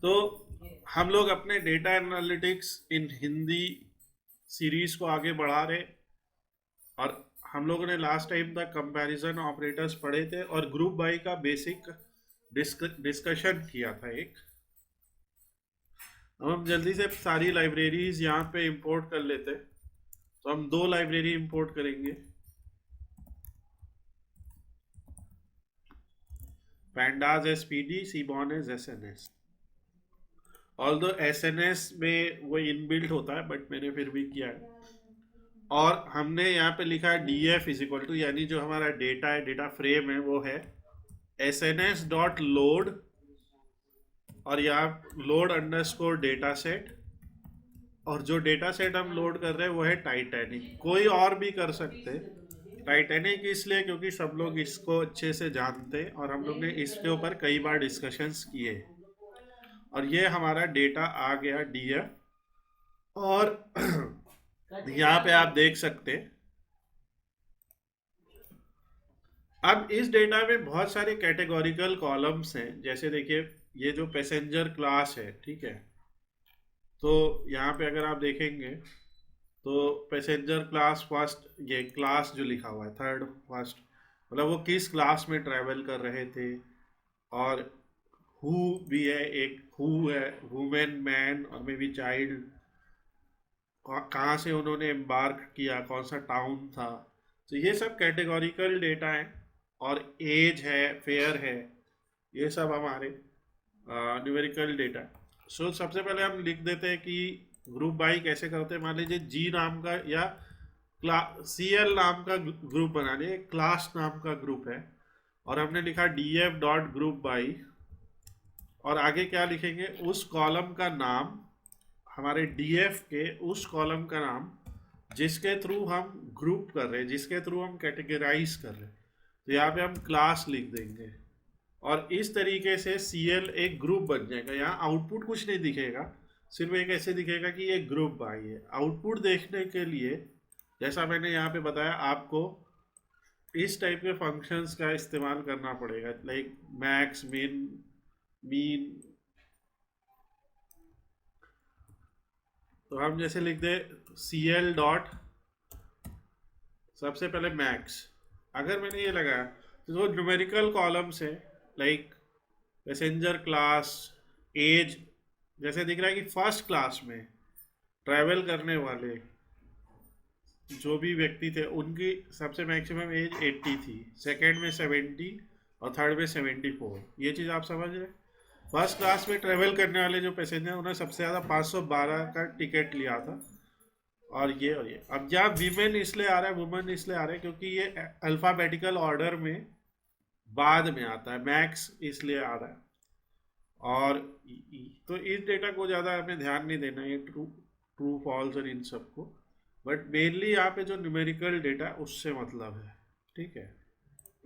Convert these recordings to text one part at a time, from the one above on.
तो हम लोग अपने data analytics in Hindi series को आगे बढ़ा रहे, और हम लोगों ने लास्ट टाइम तक कंपैरिजन ऑपरेटर्स पढ़े थे और ग्रुप बाई का बेसिक डिस्कशन किया था एक। अब हम जल्दी से सारी लाइब्रेरीज यहाँ पे इंपोर्ट कर लेते हैं। तो हम दो लाइब्रेरी इंपोर्ट करेंगे, pandas SPD, seaborn SNS. Although SNS में वो इनबिल्ट होता है, बट मैंने फिर भी किया है। और हमने यहाँ पे लिखा है D F is equal to, यानी जो हमारा डेटा है, डेटा फ्रेम है, वो है S N S dot load, और यहाँ लोड अंडरस्कोर डेटा सेट, और जो डेटा सेट हम लोड कर रहे हैं वो है टाइटैनिक। कोई और भी कर सकते। टाइटैनिक इसलिए क्योंकि सब लोग इसको अच्छे से जानते हैं और हम लोग ने इसके ऊपर कई बार डिस्कशंस किए। और ये हमारा डेटा आ गया डी एफ, और यहाँ पे आप देख सकते हैं। अब इस डेटा में बहुत सारे कैटेगोरिकल कॉलम्स हैं। जैसे देखिए, ये जो पैसेंजर क्लास है, ठीक है, तो यहाँ पे अगर आप देखेंगे तो पैसेंजर क्लास फर्स्ट, ये क्लास जो लिखा हुआ है थर्ड फर्स्ट, मतलब वो किस क्लास में ट्रैवल कर रहे थे। और हु भी है, एक हु है, वुमेन, मैन और मे बी चाइल्ड, कहाँ से उन्होंने एम्बार्क किया, कौन सा टाउन था। तो ये सब कैटेगोरिकल डेटा है। और एज है, फेयर है, ये सब हमारे न्यूमेरिकल डेटा। सो सबसे पहले हम लिख देते हैं कि ग्रुप बाई कैसे करते हैं। मान लीजिए जी नाम का या सी एल नाम का ग्रुप बना लिया, क्लास नाम का ग्रुप है, और हमने लिखा D F dot group by, और आगे क्या लिखेंगे, उस कॉलम का नाम, हमारे डीएफ के उस कॉलम का नाम जिसके थ्रू हम ग्रुप कर रहे हैं, जिसके थ्रू हम कैटेगराइज कर रहे हैं। तो यहाँ पे हम क्लास लिख देंगे, और इस तरीके से सीएल एक ग्रुप बन जाएगा। यहाँ आउटपुट कुछ नहीं दिखेगा, सिर्फ एक ऐसे दिखेगा कि ये ग्रुप बाई है। आउटपुट देखने के लिए, जैसा मैंने यहाँ पे बताया, आपको इस टाइप के फंक्शंस का इस्तेमाल करना पड़ेगा, लाइक मैक्स, मिन, मीन। तो हम जैसे लिख दे सी एल डॉट, सबसे पहले मैक्स। अगर मैंने ये लगाया तो वो न्यूमेरिकल कॉलम्स है, लाइक पैसेंजर क्लास, एज, जैसे दिख रहा है कि फर्स्ट क्लास में ट्रैवल करने वाले जो भी व्यक्ति थे उनकी सबसे मैक्सिमम एज 80 थी, सेकेंड में 70 और थर्ड में 74। ये चीज़ आप समझ रहे। फर्स्ट क्लास में ट्रेवल करने वाले जो पैसेंजर, उन्होंने सबसे ज़्यादा 512 का टिकट लिया था। और ये अब यहाँ वीमेन इसलिए आ रहा है, वुमेन इसलिए आ रहा है क्योंकि ये अल्फ़ाबेटिकल ऑर्डर में बाद में आता है, मैक्स इसलिए आ रहा है। और तो इस डेटा को ज़्यादा हमें ध्यान नहीं देना, ये ट्रू फॉल्स और इन सबको, बट मेनली यहाँ पे जो न्यूमेरिकल डेटा उससे मतलब है, ठीक है।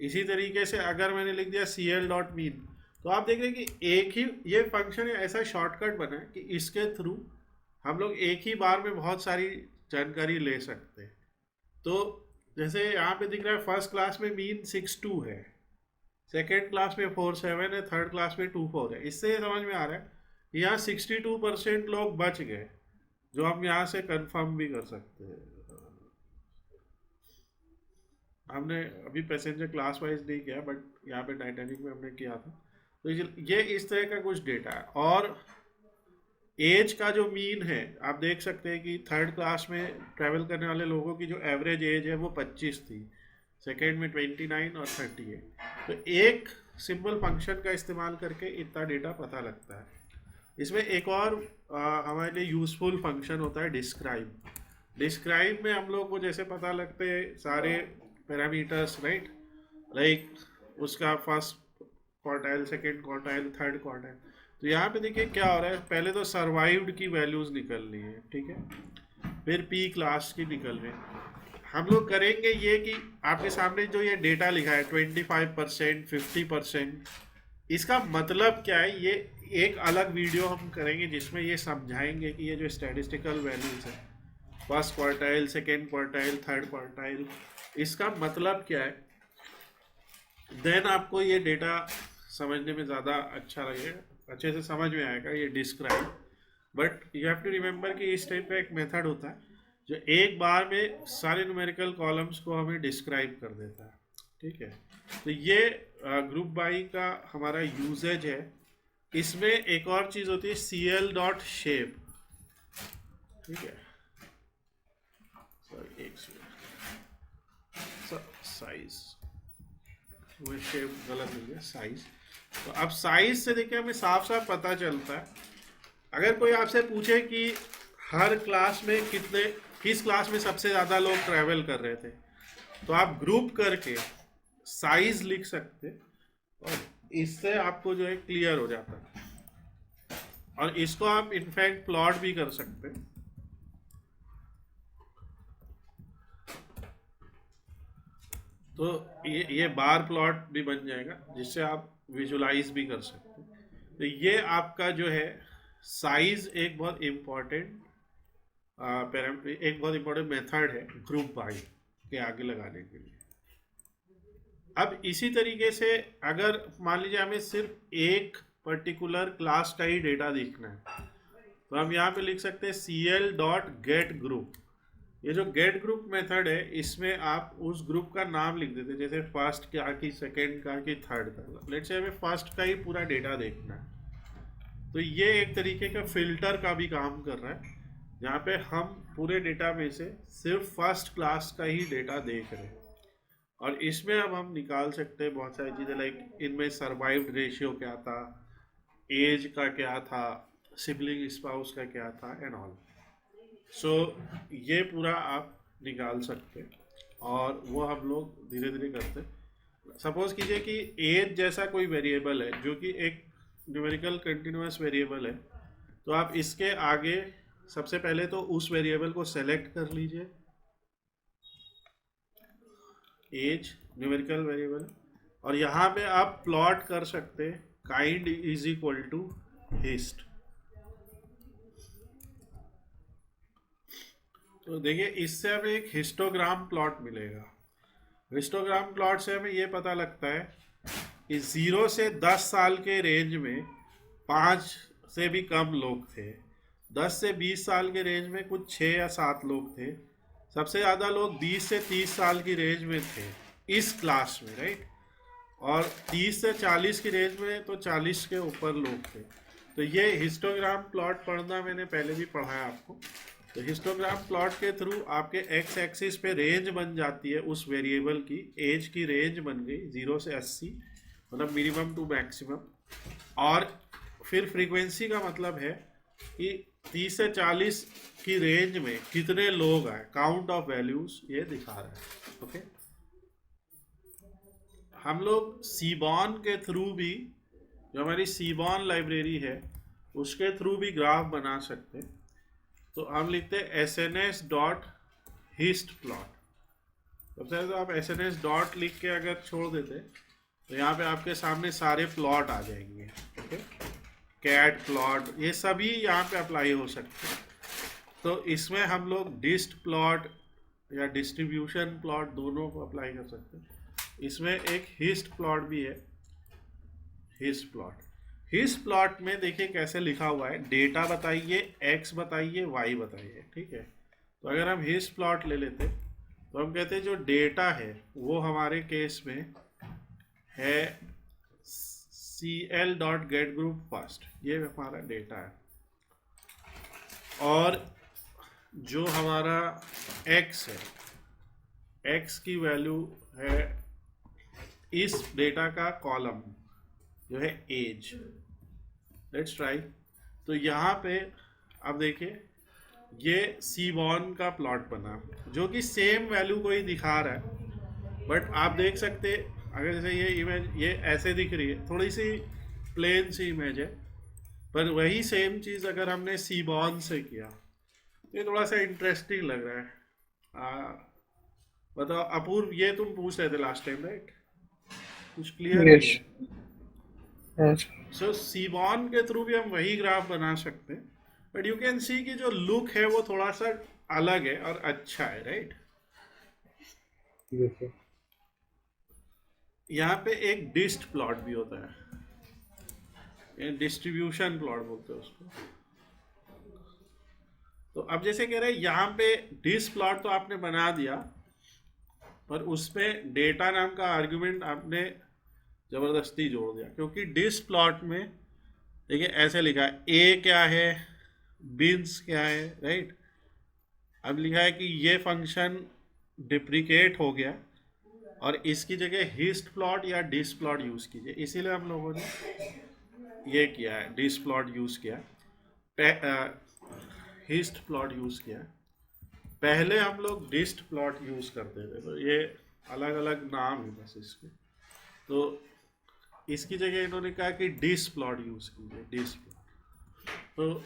इसी तरीके से अगर मैंने लिख दिया सी एल डॉट मीन, तो आप देख रहे हैं कि एक ही ये फंक्शन ऐसा शॉर्टकट बना है कि इसके थ्रू हम लोग एक ही बार में बहुत सारी जानकारी ले सकते हैं। तो जैसे यहाँ पे दिख रहा है फर्स्ट क्लास में मीन 62 है, सेकेंड क्लास में 47 है, थर्ड क्लास में 24 है। इससे ये समझ में आ रहा है कि यहाँ 62% लोग बच गए, जो हम यहाँ से कंफर्म भी कर सकते हैं। हमने अभी पैसेंजर क्लास वाइज नहीं किया, बट यहाँ पे टाइटैनिक में हमने किया था। तो ये इस तरह का कुछ डेटा है। और एज का जो मीन है, आप देख सकते हैं कि थर्ड क्लास में ट्रैवल करने वाले लोगों की जो एवरेज एज है वो 25 थी, सेकेंड में 29 और 38। तो एक सिंपल फंक्शन का इस्तेमाल करके इतना डेटा पता लगता है। इसमें एक और हमारे लिए यूज़फुल फंक्शन होता है डिस्क्राइब। डिस्क्राइब में हम लोग को जैसे पता लगते हैं सारे पैरामीटर्स, राइट, लाइक उसका first quartile, second quartile, third quartile. तो यहाँ पे देखिए क्या हो रहा है, पहले तो सर्वाइव्ड की वैल्यूज़ निकल रही है, ठीक है, फिर पी क्लास की निकल रही है। हम लोग करेंगे ये कि आपके सामने जो ये डेटा लिखा है 25%, 50%, इसका मतलब क्या है, ये एक अलग वीडियो हम करेंगे जिसमें ये समझाएंगे कि ये जो स्टैटिस्टिकल वैल्यूज़ है, first quartile, second quartile, third quartile, इसका मतलब क्या है। देन आपको ये डेटा समझने में ज़्यादा अच्छा लगेगा। अच्छे से समझ में आएगा ये describe. But you have to remember कि इस टाइप का एक मेथड होता है जो एक बार में सारे न्यूमेरिकल कॉलम्स को हमें डिस्क्राइब कर देता है, ठीक है। तो ये ग्रुप बाई का हमारा यूजेज है। इसमें एक और चीज़ होती है CL डॉट शेप, ठीक है। सॉरी एक साइज, वो शेप गलत हो गया, साइज। तो अब साइज से देखिए हमें साफ साफ पता चलता है। अगर कोई आपसे पूछे कि हर क्लास में किस क्लास में सबसे ज़्यादा लोग ट्रैवल कर रहे थे, तो आप ग्रुप करके साइज लिख सकते और इससे आपको जो है क्लियर हो जाता है। और इसको आप इनफैक्ट प्लॉट भी कर सकते हैं। तो ये बार प्लॉट भी बन जाएगा जिससे आप विजुलाइज भी कर सकते हैं। तो ये आपका जो है साइज एक बहुत इम्पोर्टेंट मेथड है ग्रुप बाई के आगे लगाने के लिए। अब इसी तरीके से अगर मान लीजिए हमें सिर्फ एक पर्टिकुलर क्लास का ही डेटा देखना है, तो हम यहाँ पे लिख सकते हैं CL डॉट गेट ग्रुप। ये जो गेट ग्रुप मेथड है, इसमें आप उस ग्रुप का नाम लिख देते हैं, जैसे फर्स्ट का कि सेकंड का कि थर्ड का। लेट्स से हमें फर्स्ट का ही पूरा डेटा देखना है, तो ये एक तरीके का फिल्टर का भी काम कर रहा है, जहाँ पे हम पूरे डेटा में से सिर्फ फर्स्ट क्लास का ही डेटा देख रहे हैं। और इसमें अब हम निकाल सकते हैं बहुत सारी चीज़ें, लाइक इनमें सर्वाइव्ड रेशियो क्या था, एज का क्या था, सिबलिंग स्पाउस का क्या था एंड ऑल। सो ये पूरा आप निकाल सकते हैं और वो हम लोग धीरे धीरे करते हैं। सपोज कीजिए कि एज जैसा कोई वेरिएबल है जो कि एक न्यूमेरिकल कंटिन्यूअस वेरिएबल है, तो आप इसके आगे सबसे पहले तो उस वेरिएबल को सेलेक्ट कर लीजिए, एज न्यूमेरिकल वेरिएबल, और यहाँ पे आप प्लॉट कर सकते हैं kind is equal to hist. तो देखिए इससे हमें एक हिस्टोग्राम प्लॉट मिलेगा। हिस्टोग्राम प्लॉट से हमें ये पता लगता है कि 0 से 10 साल के रेंज में 5 से भी कम लोग थे, 10 से 20 साल के रेंज में कुछ 6 या 7 लोग थे, सबसे ज़्यादा लोग 20 से 30 साल की रेंज में थे इस क्लास में, राइट। और 30 से 40 की रेंज में तो 40 के ऊपर लोग थे। तो ये हिस्टोग्राम प्लॉट पढ़ना मैंने पहले भी पढ़ा है आपको। तो हिस्टोग्राम प्लॉट के थ्रू आपके एक्स एक्सिस पे रेंज बन जाती है उस वेरिएबल की, एज की रेंज बन गई 0 से 80, मतलब मिनिमम टू मैक्सिमम। और फिर फ्रीक्वेंसी का मतलब है कि 30 से 40 की रेंज में कितने लोग आए, काउंट ऑफ वैल्यूज ये दिखा रहा है, ओके। हम लोग सीबॉन के थ्रू भी, जो हमारी सीबॉन लाइब्रेरी है उसके थ्रू भी ग्राफ बना सकते हैं। तो हम लिखते हैं SNS डॉट हिस्ट प्लॉट। सबसे पहले तो आप SNS डॉट लिख के अगर छोड़ देते तो यहाँ पे आपके सामने सारे प्लॉट आ जाएंगे, ओके। कैट प्लॉट ये सभी यहाँ पे अप्लाई हो सकते हैं। तो इसमें हम लोग डिस्ट प्लॉट या डिस्ट्रीब्यूशन प्लॉट दोनों को अप्लाई कर सकते हैं। इसमें एक हिस्ट प्लॉट भी है, हिस्ट प्लॉट। हिस्ट प्लॉट में देखिए कैसे लिखा हुआ है, डेटा बताइए, एक्स बताइए, वाई बताइए, ठीक है। तो अगर हम हिस्ट प्लॉट ले लेते तो हम कहते हैं जो डेटा है वो हमारे केस में है CL dot gate group first, ये हमारा डेटा है। और जो हमारा एक्स है, एक्स की वैल्यू है इस डेटा का कॉलम जो है एज। Let's try. तो यहाँ पे अब देखिए ये सीबॉन का प्लॉट बना जो कि सेम वैल्यू को ही दिखा रहा है, बट आप देख सकते अगर जैसे ये इमेज ये ऐसे दिख रही है, थोड़ी सी प्लेन सी इमेज है, पर वही सेम चीज़ अगर हमने सीबॉन से किया तो ये थोड़ा सा इंटरेस्टिंग लग रहा है। बताओ अपूर्व, ये तुम पूछ रहे थे लास्ट टाइम, राइट? कुछ क्लियर नहीं है। सो सीबॉन के थ्रू भी हम वही ग्राफ बना सकते हैं, बट यू कैन सी कि जो लुक है वो थोड़ा सा अलग है और अच्छा है, राइट। यहाँ पे एक डिस्ट प्लॉट भी होता है। डिस्ट्रीब्यूशन प्लॉट बोलते हैं उसको। तो अब जैसे कह रहे हैं यहाँ पे डिस प्लॉट तो आपने बना दिया, पर उसमें डेटा नाम का आर्गुमेंट आपने जबरदस्ती जोड़ दिया, क्योंकि डिस प्लॉट में देखिए ऐसे लिखा है ए क्या है, बिन्स क्या है, राइट। अब लिखा है कि ये फंक्शन डिप्रिकेट हो गया और इसकी जगह हिस्ट प्लॉट या डिस प्लॉट यूज कीजिए, इसीलिए हम लोगों ने ये किया है, डिस प्लॉट यूज किया, हिस्ट प्लॉट यूज किया। पहले हम लोग डिस्ट प्लॉट यूज करते थे, तो ये अलग अलग नाम है बस इसके। तो इसकी जगह इन्होंने कहा कि डिस प्लॉट यूज कीजिए, डिस प्लॉट। तो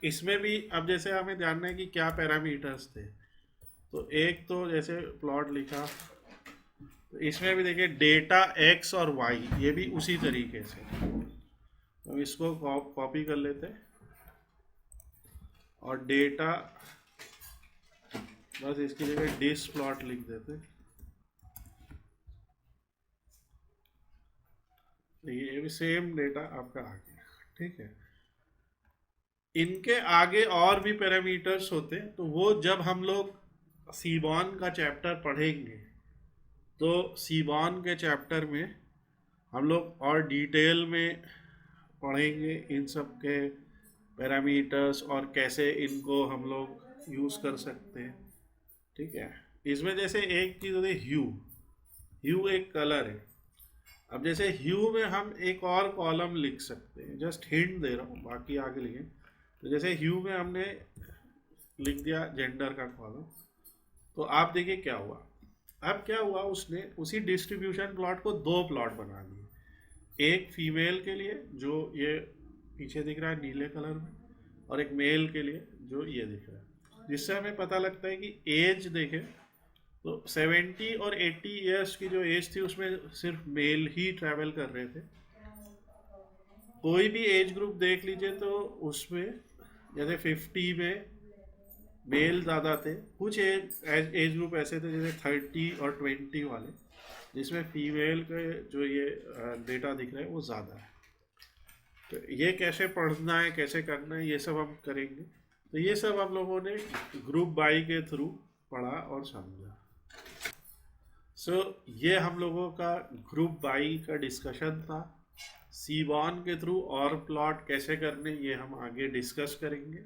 इसमें भी अब जैसे हमें जानना है कि क्या पैरामीटर्स थे, तो एक तो जैसे प्लॉट लिखा, तो इसमें भी देखिए डेटा एक्स और वाई, ये भी उसी तरीके से। तो इसको कॉपी कर लेते और डेटा बस इसकी जगह डिस प्लॉट लिख देते। ये भी सेम डेटा आपका आ गया, ठीक है। इनके आगे और भी पैरामीटर्स होते हैं, तो वो जब हम लोग सीबॉन का चैप्टर पढ़ेंगे, तो सीबॉन के चैप्टर में हम लोग और डिटेल में पढ़ेंगे इन सब के पैरामीटर्स और कैसे इनको हम लोग यूज़ कर सकते हैं, ठीक है। इसमें जैसे एक चीज़ होती है ह्यू, ह्यू एक कलर है। अब जैसे ह्यू में हम एक और कॉलम लिख सकते हैं, जस्ट हिंट दे रहा हूँ, बाकी आगे लिखें। तो जैसे ह्यू में हमने लिख दिया जेंडर का कॉलम, तो आप देखिए क्या हुआ। अब क्या हुआ, उसने उसी डिस्ट्रीब्यूशन प्लॉट को दो प्लॉट बना दिए, एक फीमेल के लिए जो ये पीछे दिख रहा है नीले कलर में, और एक मेल के लिए जो ये दिख रहा है, जिससे हमें पता लगता है कि एज देखें तो 70 और 80 ईयर्स की जो एज थी उसमें सिर्फ मेल ही ट्रैवल कर रहे थे। कोई भी एज ग्रुप देख लीजिए तो उसमें जैसे 50 में मेल ज़्यादा थे, कुछ एज ग्रुप ऐसे थे जैसे 30 और 20 वाले, जिसमें फीमेल के जो ये डेटा दिख रहा है वो ज़्यादा है। तो ये कैसे पढ़ना है, कैसे करना है, ये सब हम करेंगे। तो ये सब हम लोगों ने ग्रुप बाई के थ्रू पढ़ा और समझा। ये हम लोगों का ग्रुप बाई का डिस्कशन था। सीबॉन के थ्रू और प्लॉट कैसे करने ये हम आगे डिस्कस करेंगे,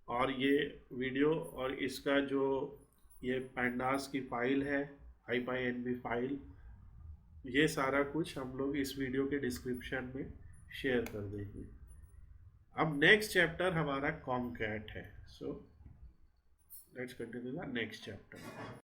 और ये वीडियो और इसका जो ये पैंडास की फाइल है, IPyNB फाइल, ये सारा कुछ हम लोग इस वीडियो के डिस्क्रिप्शन में शेयर कर देंगे। अब नेक्स्ट चैप्टर हमारा कॉमकैट है, so let's continue the next chapter.